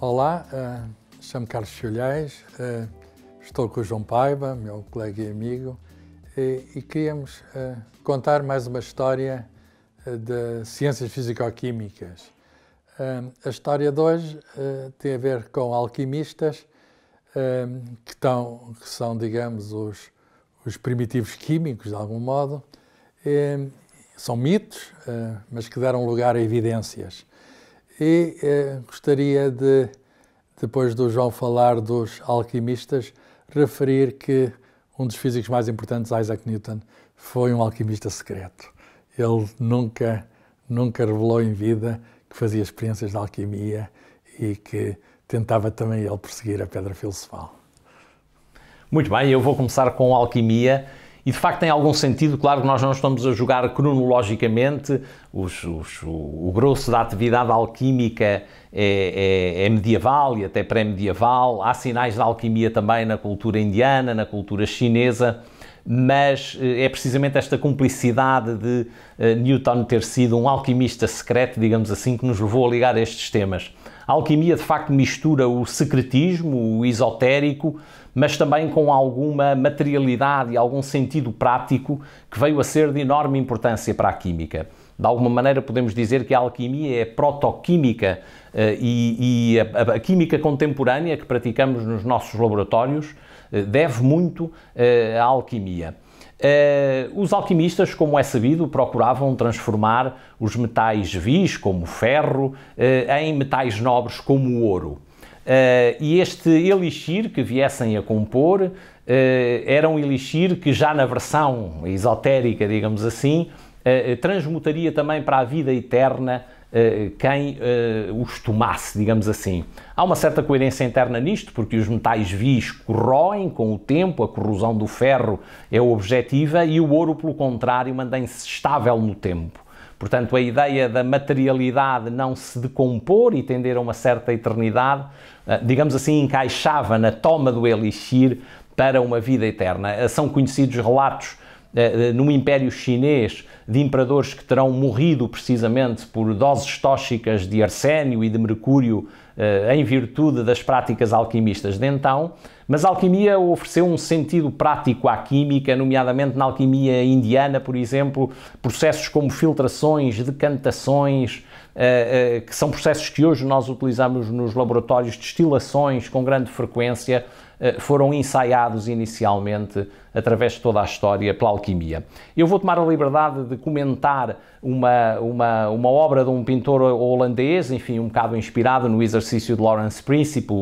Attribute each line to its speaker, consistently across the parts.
Speaker 1: Olá, chamo-me Carlos Filhais, estou com o João Paiva, meu colega e amigo, e queríamos contar mais uma história de ciências físico-químicas. A história de hoje tem a ver com alquimistas que são, digamos, os primitivos químicos, de algum modo. São mitos, mas que deram lugar a evidências. E gostaria de, depois do João falar dos alquimistas, referir que um dos físicos mais importantes, Isaac Newton, foi um alquimista secreto. Ele nunca revelou em vida que fazia experiências de alquimia e que tentava também ele perseguir a pedra filosofal.
Speaker 2: Muito bem, eu vou começar com a alquimia. E de facto tem algum sentido, claro que nós não estamos a jogar cronologicamente, o grosso da atividade alquímica é medieval e até pré-medieval, há sinais de alquimia também na cultura indiana, na cultura chinesa, mas é precisamente esta cumplicidade de Newton ter sido um alquimista secreto, digamos assim, que nos levou a ligar a estes temas. A alquimia de facto mistura o secretismo, o esotérico, mas também com alguma materialidade e algum sentido prático que veio a ser de enorme importância para a química. De alguma maneira podemos dizer que a alquimia é protoquímica e a química contemporânea que praticamos nos nossos laboratórios deve muito à alquimia. Os alquimistas, como é sabido, procuravam transformar os metais vis, como o ferro, em metais nobres, como o ouro. E este elixir que viessem a compor era um elixir que já na versão esotérica, digamos assim, transmutaria também para a vida eterna quem os tomasse, digamos assim. Há uma certa coerência interna nisto, porque os metais vis corroem com o tempo, a corrosão do ferro é objetiva e o ouro, pelo contrário, mantém-se estável no tempo. Portanto, a ideia da materialidade não se decompor e tender a uma certa eternidade, digamos assim, encaixava na toma do elixir para uma vida eterna. São conhecidos relatos no Império Chinês de imperadores que terão morrido precisamente por doses tóxicas de arsénio e de mercúrio em virtude das práticas alquimistas de então, mas a alquimia ofereceu um sentido prático à química, nomeadamente na alquimia indiana, por exemplo, processos como filtrações, decantações, que são processos que hoje nós utilizamos nos laboratórios, destilações com grande frequência, foram ensaiados inicialmente através de toda a história pela alquimia. Eu vou tomar a liberdade de comentar uma obra de um pintor holandês, enfim, um bocado inspirado no exercício de Lorentz Principe,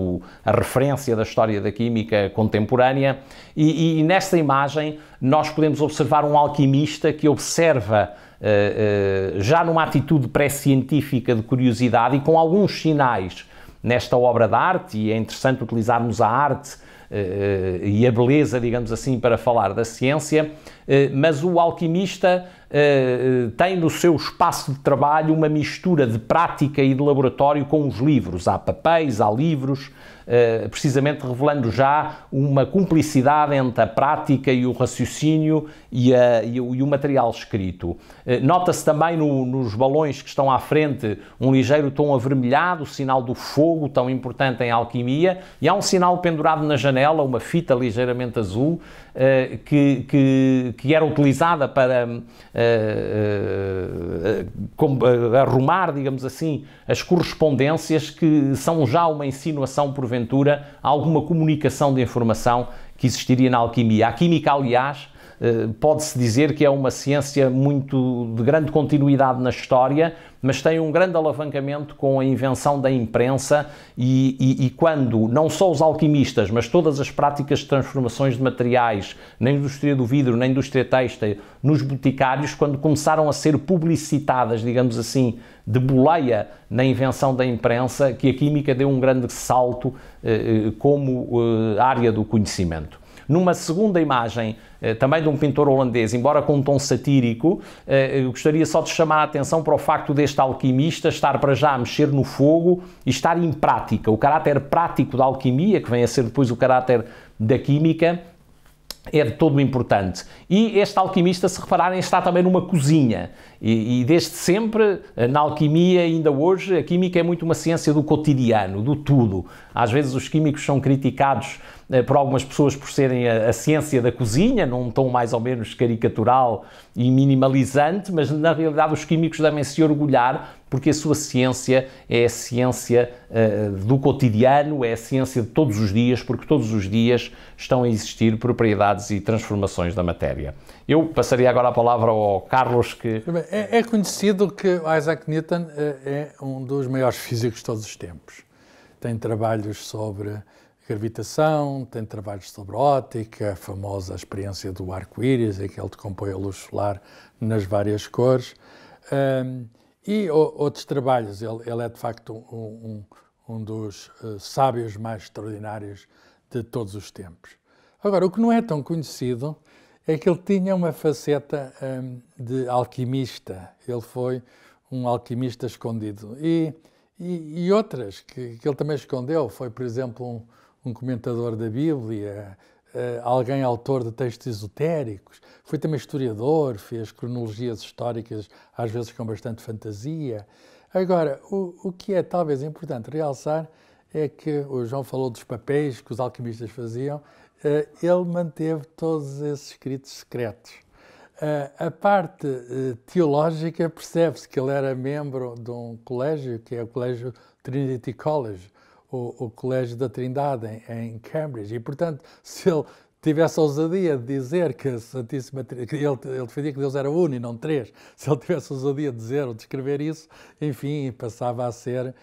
Speaker 2: a referência da história da química contemporânea, e nesta imagem nós podemos observar um alquimista que observa já numa atitude pré-científica de curiosidade e com alguns sinais nesta obra de arte, e é interessante utilizarmos a arte e a beleza, digamos assim, para falar da ciência, mas o alquimista tem no seu espaço de trabalho uma mistura de prática e de laboratório com os livros. Há papéis, há livros, precisamente revelando já uma cumplicidade entre a prática e o raciocínio e o material escrito. Nota-se também nos balões que estão à frente um ligeiro tom avermelhado, o sinal do fogo, tão importante em alquimia, e há um sinal pendurado na janela, uma fita ligeiramente azul, que era utilizada para arrumar, digamos assim, as correspondências, que são já uma insinuação, porventura, a alguma comunicação de informação que existiria na alquimia. A química, aliás, pode-se dizer que é uma ciência muito de grande continuidade na história, mas tem um grande alavancamento com a invenção da imprensa e quando não só os alquimistas, mas todas as práticas de transformações de materiais na indústria do vidro, na indústria têxtil, nos boticários, quando começaram a ser publicitadas, digamos assim, de boleia na invenção da imprensa, que a química deu um grande salto como área do conhecimento. Numa segunda imagem, também de um pintor holandês, embora com um tom satírico, eu gostaria só de chamar a atenção para o facto deste alquimista estar para já a mexer no fogo e estar em prática. O caráter prático da alquimia, que vem a ser depois o caráter da química, é de todo importante. E este alquimista, se repararem, está também numa cozinha. E desde sempre, na alquimia, ainda hoje, a química é muito uma ciência do cotidiano, do tudo. Às vezes os químicos são criticados por algumas pessoas por serem a ciência da cozinha, num tom mais ou menos caricatural e minimalizante, mas na realidade os químicos devem se orgulhar porque a sua ciência é a ciência do cotidiano, é a ciência de todos os dias, porque todos os dias estão a existir propriedades e transformações da matéria. Eu passaria agora a palavra ao Carlos, que...
Speaker 1: É conhecido que Isaac Newton é um dos maiores físicos de todos os tempos. Tem trabalhos sobre gravitação, tem trabalhos sobre óptica, a famosa experiência do arco-íris, em que ele decompõe a luz solar nas várias cores, e outros trabalhos. Ele é, de facto, um dos sábios mais extraordinários de todos os tempos. Agora, o que não é tão conhecido é que ele tinha uma faceta de alquimista. Ele foi um alquimista escondido. E outras que ele também escondeu. Foi, por exemplo, um comentador da Bíblia, alguém autor de textos esotéricos. Foi também historiador, fez cronologias históricas, às vezes com bastante fantasia. Agora, o que é talvez importante realçar é que o João falou dos papéis que os alquimistas faziam. Ele manteve todos esses escritos secretos. A parte teológica percebe-se que ele era membro de um colégio, que é o Colégio Trinity College, o Colégio da Trindade, em Cambridge. E, portanto, se ele tivesse a ousadia de dizer que a Santíssima Trindade, ele defendia que Deus era uno e não três, se ele tivesse a ousadia de dizer ou de escrever isso, enfim, passava a ser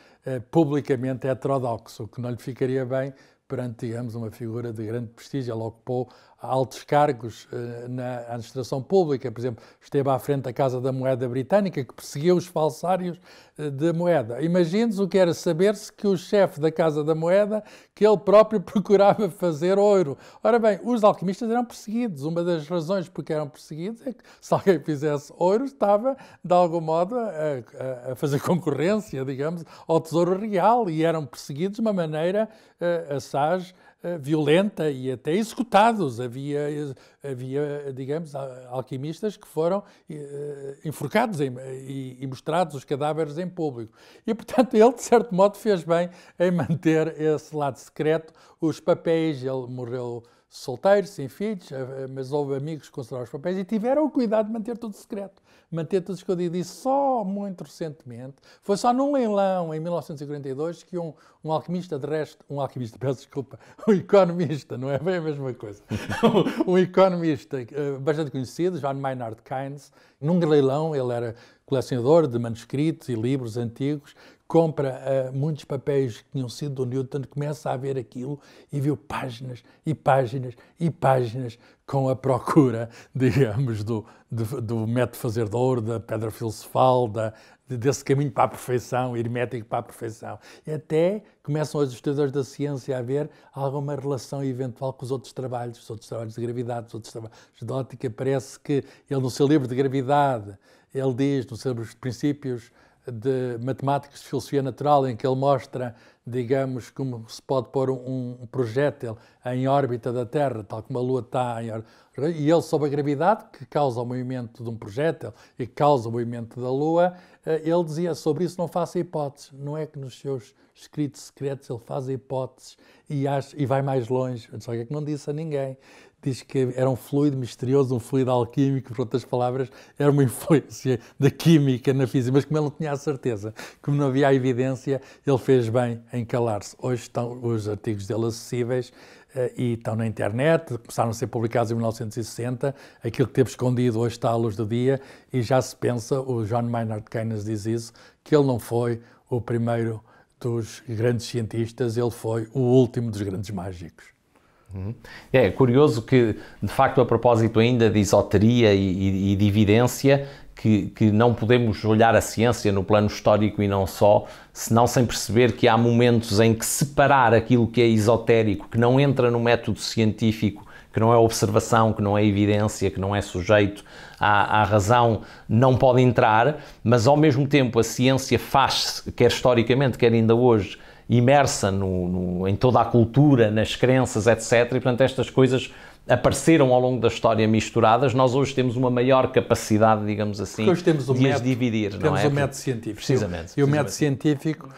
Speaker 1: publicamente heterodoxo, o que não lhe ficaria bem perante, digamos, uma figura de grande prestígio. Ele ocupou altos cargos na administração pública, por exemplo, esteve à frente da Casa da Moeda Britânica, que perseguiu os falsários de moeda. Imagine-se o que era saber-se que o chefe da Casa da Moeda, que ele próprio procurava fazer ouro. Ora bem, os alquimistas eram perseguidos. Uma das razões porque eram perseguidos é que se alguém fizesse ouro, estava, de algum modo, a fazer concorrência, digamos, ao Tesouro Real, e eram perseguidos de uma maneira assaz violenta e até executados. Havia, digamos, alquimistas que foram enforcados e mostrados os cadáveres em público. E, portanto, ele, de certo modo, fez bem em manter esse lado secreto. Os papéis, ele morreu solteiro, sem filhos, mas houve amigos que conservaram os papéis e tiveram o cuidado de manter tudo secreto, manter tudo escondido. E só muito recentemente, foi só num leilão em 1942 que um alquimista, de resto, peço desculpa, um economista, não é bem a mesma coisa, um economista bastante conhecido, John Maynard Keynes, num leilão, ele era colecionador de manuscritos e livros antigos, compra muitos papéis que tinham sido do Newton, começa a ver aquilo e viu páginas e páginas e páginas com a procura, digamos, do método de fazer de ouro, da pedra filosofal, desse caminho para a perfeição, hermético para a perfeição. E até começam os estudadores da ciência a ver alguma relação eventual com os outros trabalhos de gravidade, os outros trabalhos de óptica. Parece que ele, no seu livro de gravidade, ele diz, nos seus princípios de matemáticas de filosofia natural, em que ele mostra, digamos, como se pode pôr um projétil em órbita da Terra, tal como a Lua está em órbita, e ele, sob a gravidade, que causa o movimento de um projétil e que causa o movimento da Lua, ele dizia, sobre isso não faça hipóteses. Não é que nos seus escritos secretos ele faz hipóteses e vai mais longe, só que não disse a ninguém. Diz que era um fluido misterioso, um fluido alquímico, por outras palavras, era uma influência da química na física, mas como ele não tinha a certeza, como não havia a evidência, ele fez bem em calar-se. Hoje estão os artigos dele acessíveis e estão na internet, começaram a ser publicados em 1960, aquilo que teve escondido hoje está à luz do dia e já se pensa, o John Maynard Keynes diz isso, que ele não foi o primeiro dos grandes cientistas, ele foi o último dos grandes mágicos.
Speaker 2: É curioso que, de facto, a propósito ainda de esoteria e de evidência, que não podemos olhar a ciência no plano histórico e não só, senão sem perceber que há momentos em que separar aquilo que é esotérico, que não entra no método científico, que não é observação, que não é evidência, que não é sujeito à razão, não pode entrar, mas ao mesmo tempo a ciência faz-se, quer historicamente, quer ainda hoje, imersa em toda a cultura, nas crenças, etc. E, portanto, estas coisas apareceram ao longo da história misturadas, nós hoje temos uma maior capacidade, digamos assim,
Speaker 1: hoje temos
Speaker 2: de as dividir, não é?
Speaker 1: Temos o método científico.
Speaker 2: Precisamente.
Speaker 1: E o método científico,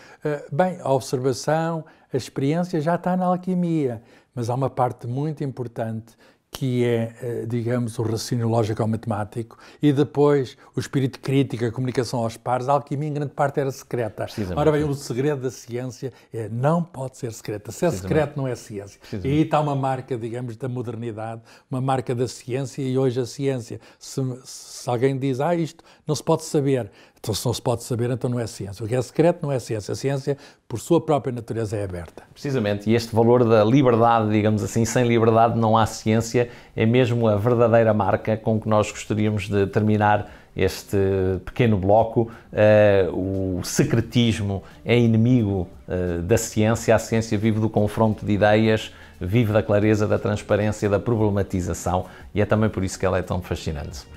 Speaker 1: bem, a observação, a experiência já está na alquimia, mas há uma parte muito importante que é, digamos, o raciocínio lógico-matemático, e depois o espírito crítico, a comunicação aos pares. A alquimia, em grande parte, era secreta. Ora bem, o segredo da ciência não pode ser secreta. Se é secreto, não é ciência. E aí está uma marca, digamos, da modernidade, uma marca da ciência, e hoje a ciência, se alguém diz, isto não se pode saber, então se não se pode saber, então não é ciência. O que é secreto não é ciência. A ciência, por sua própria natureza, é aberta.
Speaker 2: Precisamente, e este valor da liberdade, digamos assim, sem liberdade não há ciência, é mesmo a verdadeira marca com que nós gostaríamos de terminar este pequeno bloco. O secretismo é inimigo da ciência, a ciência vive do confronto de ideias, vive da clareza, da transparência, da problematização, e é também por isso que ela é tão fascinante.